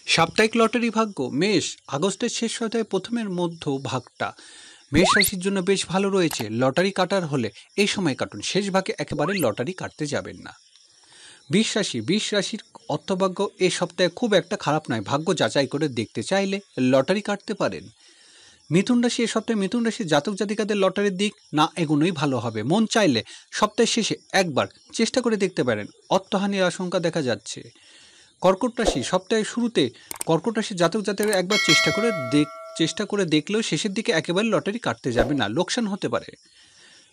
সাপ্তাহিক লটারি ভাগ্য মেষ। আগস্টের শেষ সপ্তাহে প্রথমের মধ্য ভাগটা মেষ রাশির জন্য বেশ ভালো রয়েছে। লটারি কাটার হলে এই সময় কাটুন, শেষ ভাগে একেবারে লটারি কাটতে যাবেন না। বিশ রাশির অর্থভাগ্য এ সপ্তাহে খুব একটা খারাপ নয়, ভাগ্য যাচাই করে দেখতে চাইলে লটারি কাটতে পারেন। মিথুন রাশি, এ সপ্তাহে মিথুন রাশির জাতক জাতিকাদের লটারির দিক না এগোনোই ভালো হবে। মন চাইলে সপ্তাহের শেষে একবার চেষ্টা করে দেখতে পারেন, অর্থহানির আশঙ্কা দেখা যাচ্ছে। কর্কট রাশি, সপ্তাহের শুরুতে কর্কট রাশির জাতক জাতিকারা একবার চেষ্টা করে দেখলেও শেষের দিকে একেবারে লটারি কাটতে যাবে না, লোকসান হতে পারে।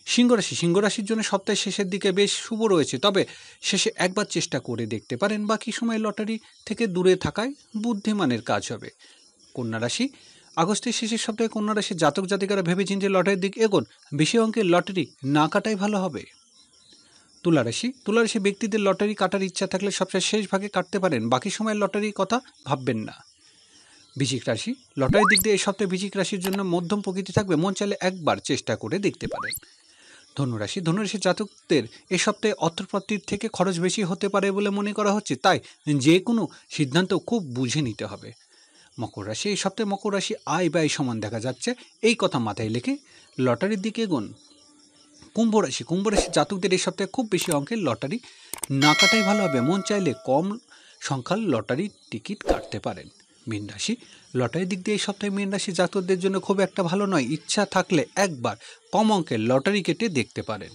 সিংহ রাশির জন্য সপ্তাহের শেষের দিকে বেশ শুভ রয়েছে, তবে শেষে একবার চেষ্টা করে দেখতে পারেন, বাকি সময় লটারি থেকে দূরে থাকায় বুদ্ধিমানের কাজ হবে। কন্যা রাশি, আগস্টের শেষের সপ্তাহে কন্যা রাশির জাতক জাতিকারা ভেবেচিন্তে লটারির দিক এগোন, বেশি অঙ্কের লটারি না কাটাই ভালো হবে। তুলা রাশি ব্যক্তিদের লটারি কাটার ইচ্ছা থাকলে সবচেয়ে শেষ ভাগে কাটতে পারেন, বাকি সময় লটারির কথা ভাববেন না। বৃশ্চিক রাশি, লটারির দিক দিয়ে এই সপ্তাহে বৃশ্চিক রাশির জন্য মধ্যম প্রকৃতি থাকবে, মন চাইলে একবার চেষ্টা করে দেখতে পারেন। ধনুরাশির জাতকদের এ সপ্তাহে অর্থপ্রাপ্তির থেকে খরচ বেশি হতে পারে বলে মনে করা হচ্ছে, তাই যে কোনো সিদ্ধান্ত খুব বুঝে নিতে হবে। মকর রাশি, এই সপ্তাহে মকর রাশি আয় ব্যয় সমান দেখা যাচ্ছে, এই কথা মাথায় রেখে লটারির দিকে এগোন। কুম্ভ রাশির জাতকদের এই সপ্তাহে খুব বেশি অঙ্কের লটারি না কাটাই ভালো হবে, মন চাইলে কম সংখ্যার লটারির টিকিট কাটতে পারেন। মীন রাশি, লটারির দিক দিয়ে এই সপ্তাহে মীন রাশি জাতকদের জন্য খুব একটা ভালো নয়, ইচ্ছা থাকলে একবার কম অঙ্কের লটারি কেটে দেখতে পারেন।